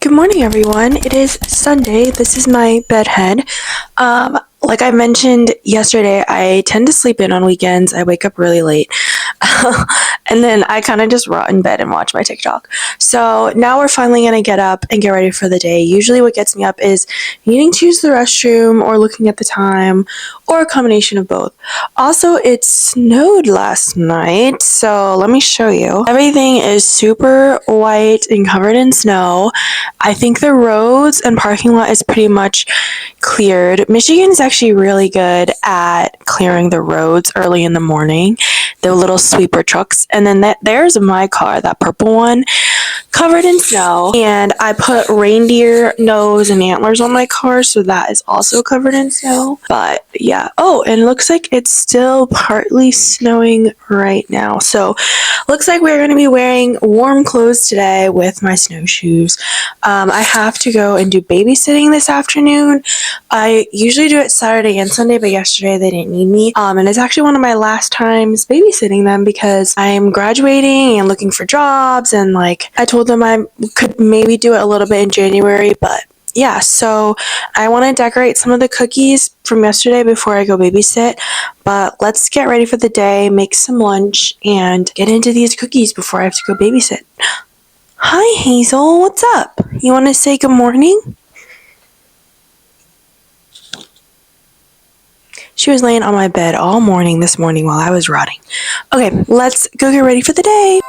Good morning, everyone. It is Sunday. This is my bedhead. Like I mentioned yesterday, I tend to sleep in on weekends. I wake up really late. And then I kind of just rot in bed and watch my TikTok. So now we're finally going to get up and get ready for the day. Usually what gets me up is needing to use the restroom or looking at the time or a combination of both. Also, it snowed last night, so let me show you. Everything is super white and covered in snow. I think the roads and parking lot is pretty much cleared. Michigan is actually really good at clearing the roads early in the morning. The little sweeper trucks. And then there's my car, that purple one, covered in snow. And I put reindeer nose and antlers on my car, so that is also covered in snow. But yeah. Oh, and it looks like it's still partly snowing right now. So looks like we're going to be wearing warm clothes today with my snowshoes. I have to go and do babysitting this afternoon. I usually do it Saturday and Sunday, but yesterday they didn't need me. And it's actually one of my last times babysitting them because I'm graduating and looking for jobs. And like I told them I could maybe do it a little bit in January, but yeah, so I want to decorate some of the cookies from yesterday before I go babysit, but let's get ready for the day, make some lunch, and get into these cookies before I have to go babysit. Hi, Hazel. What's up? You want to say good morning? She was laying on my bed all morning this morning while I was rotting. Okay, let's go get ready for the day.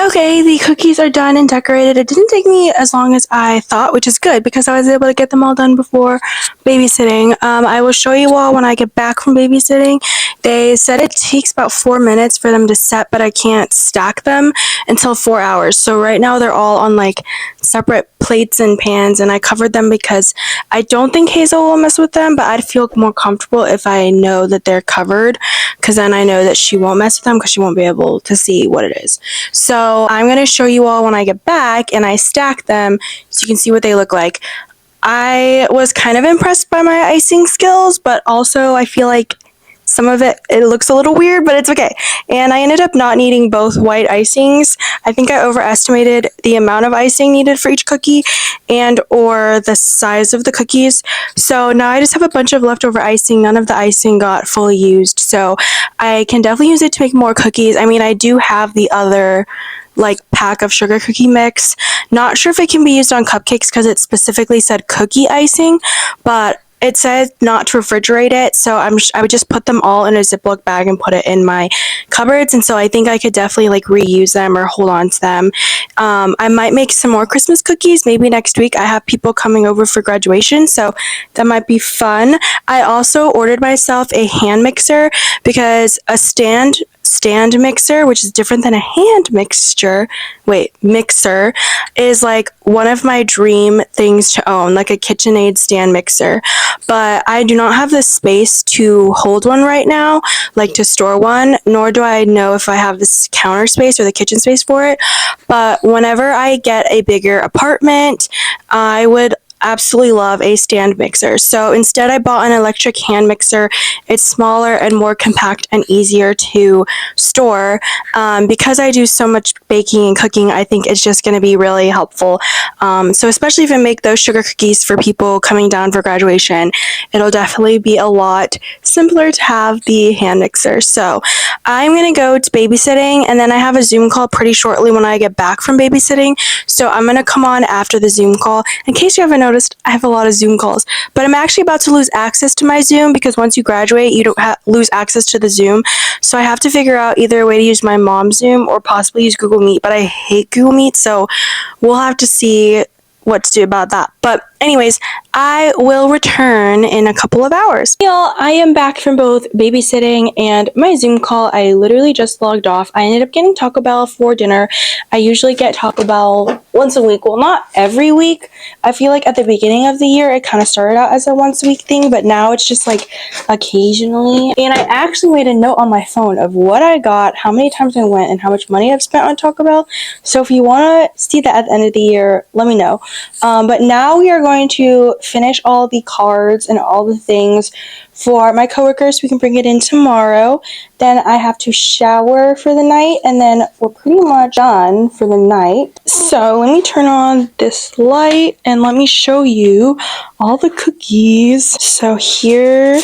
Okay, the cookies are done and decorated. It didn't take me as long as I thought, which is good because I was able to get them all done before babysitting. I will show you all when I get back from babysitting. They said it takes about 4 minutes for them to set, but I can't stack them until 4 hours. So right now they're all on like separate plates and pans, and I covered them because I don't think Hazel will mess with them, but I'd feel more comfortable if I know that they're covered, because then I know that she won't mess with them because she won't be able to see what it is. So I'm going to show you all when I get back and I stack them so you can see what they look like. I was kind of impressed by my icing skills, but also I feel like some of it looks a little weird, but it's okay. And I ended up not needing both white icings. I think I overestimated the amount of icing needed for each cookie and or the size of the cookies. So now I just have a bunch of leftover icing. None of the icing got fully used. So I can definitely use it to make more cookies. I mean, I do have the other like pack of sugar cookie mix. Not sure if it can be used on cupcakes because it specifically said cookie icing, but it said not to refrigerate it, so I would just put them all in a Ziploc bag and put it in my cupboards, and so I think I could definitely like reuse them or hold on to them. I might make some more Christmas cookies maybe next week. I have people coming over for graduation, so that might be fun. I also ordered myself a hand mixer because a stand mixer, which is different than a hand mixer, is like one of my dream things to own, like a KitchenAid stand mixer. But I do not have the space to hold one right now, like to store one, nor do I know if I have this counter space or the kitchen space for it. But whenever I get a bigger apartment, I would absolutely love a stand mixer. So instead I bought an electric hand mixer. It's smaller and more compact and easier to store. Because I do so much baking and cooking, I think it's just going to be really helpful. So especially if I make those sugar cookies for people coming down for graduation, it'll definitely be a lot simpler to have the hand mixer. So I'm going to go to babysitting, and then I have a Zoom call pretty shortly when I get back from babysitting. So I'm going to come on after the Zoom call. In case you haven't noticed, I have a lot of Zoom calls, but I'm actually about to lose access to my Zoom because once you graduate, you don't lose access to the Zoom. So I have to figure out either a way to use my mom's Zoom or possibly use Google Meet, but I hate Google Meet, so we'll have to see what to do about that. But anyways, I will return in a couple of hours. Y'all, I am back from both babysitting and my Zoom call. I literally just logged off. I ended up getting Taco Bell for dinner. I usually get Taco Bell once a week. Well, not every week. I feel like at the beginning of the year, it kind of started out as a once a week thing, but now it's just like occasionally. And I actually made a note on my phone of what I got, how many times I went, and how much money I've spent on Taco Bell. So if you want to see that at the end of the year, let me know. But now we are going to finish all the cards and all the things for my coworkers. We can bring it in tomorrow. Then I have to shower for the night, and then we're pretty much done for the night. So let me turn on this light and let me show you all the cookies. So here,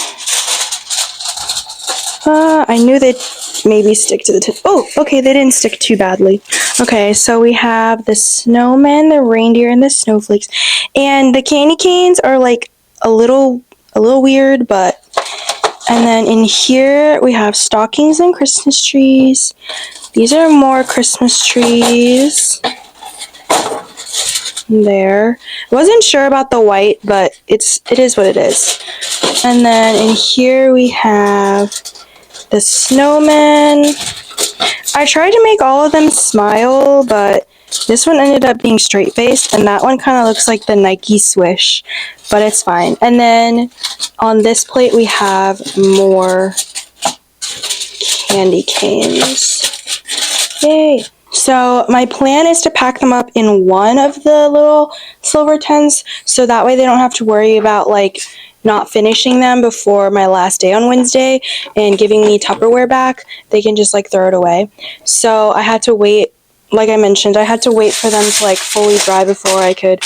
I knew they'd maybe stick to the tip. Oh, okay, they didn't stick too badly. Okay, so we have the snowman, the reindeer, and the snowflakes. And the candy canes are like a little weird, but... And then in here, we have stockings and Christmas trees. These are more Christmas trees. There. I wasn't sure about the white, but it is what it is. And then in here, we have the snowman. I tried to make all of them smile, but this one ended up being straight-faced, and that one kind of looks like the Nike Swish, but it's fine. And then on this plate, we have more candy canes. Yay! So my plan is to pack them up in one of the little silver tins, so that way they don't have to worry about, like, not finishing them before my last day on Wednesday and giving me Tupperware back. They can just, like, throw it away. So I had to wait. Like I mentioned, I had to wait for them to like fully dry before I could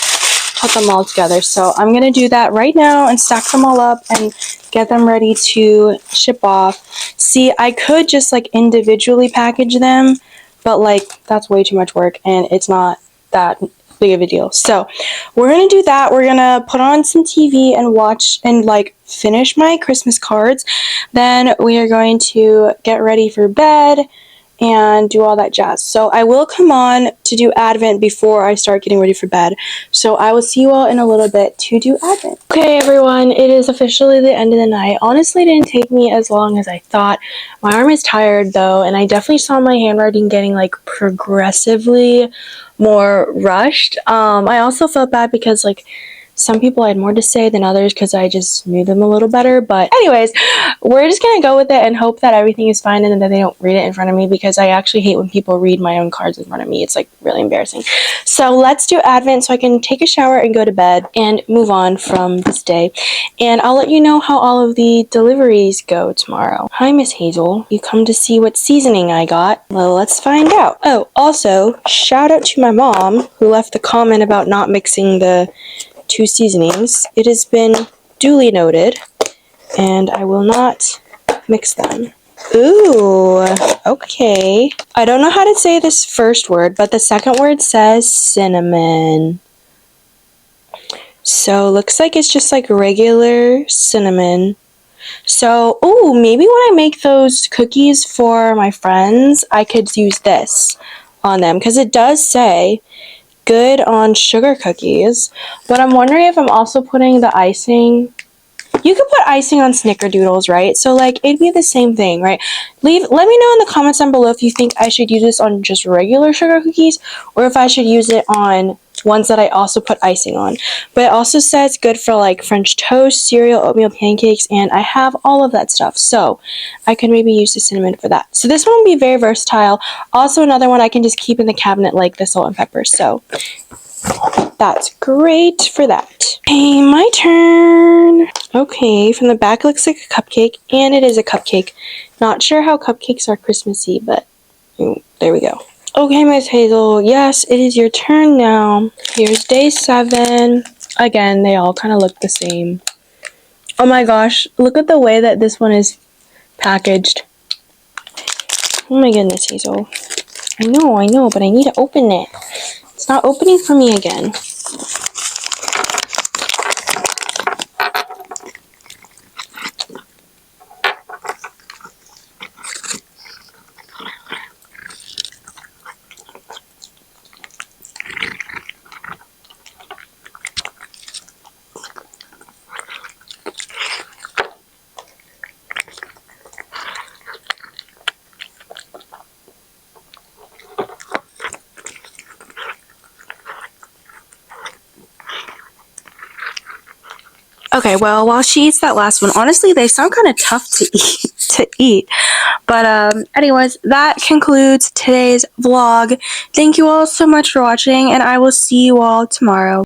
put them all together. So I'm going to do that right now and stack them all up and get them ready to ship off. See, I could just like individually package them, but like that's way too much work and it's not that big of a deal. So we're going to do that. We're going to put on some TV and watch and like finish my Christmas cards. Then we are going to get ready for bed and do all that jazz. So I will come on to do Advent before I start getting ready for bed. So I will see you all in a little bit to do Advent. Okay, everyone, it is officially the end of the night. Honestly, it didn't take me as long as I thought. My arm is tired though, and I definitely saw my handwriting getting like progressively more rushed. I also felt bad because like some people I had more to say than others because I just knew them a little better. But anyways, we're just going to go with it and hope that everything is fine and that they don't read it in front of me because I actually hate when people read my own cards in front of me. It's like really embarrassing. So let's do Advent so I can take a shower and go to bed and move on from this day. And I'll let you know how all of the deliveries go tomorrow. Hi, Miss Hazel. You come to see what seasoning I got? Well, let's find out. Oh, also, shout out to my mom who left the comment about not mixing the two seasonings. It has been duly noted, and I will not mix them. Ooh, okay. I don't know how to say this first word, but the second word says cinnamon. So looks like it's just like regular cinnamon. So, ooh, maybe when I make those cookies for my friends, I could use this on them because it does say good on sugar cookies, but I'm wondering if I'm also putting the icing. You could put icing on snickerdoodles, right? So like it'd be the same thing, right? Let me know in the comments down below if you think I should use this on just regular sugar cookies or if I should use it on ones that I also put icing on. But it also says good for like French toast, cereal, oatmeal pancakes, and I have all of that stuff. So I could maybe use the cinnamon for that. So this one will be very versatile. Also another one I can just keep in the cabinet like the salt and pepper. So that's great for that. Okay, my turn. Okay, from the back it looks like a cupcake, and it is a cupcake. Not sure how cupcakes are Christmassy, but there we go. Okay, Miss Hazel, yes, it is your turn now. Here's day 7. Again, they all kind of look the same. Oh my gosh, look at the way that this one is packaged. Oh my goodness, Hazel. I know, but I need to open it. It's not opening for me again. Okay, well, while she eats that last one, honestly, they sound kind of tough to eat. But anyways, that concludes today's vlog. Thank you all so much for watching, and I will see you all tomorrow.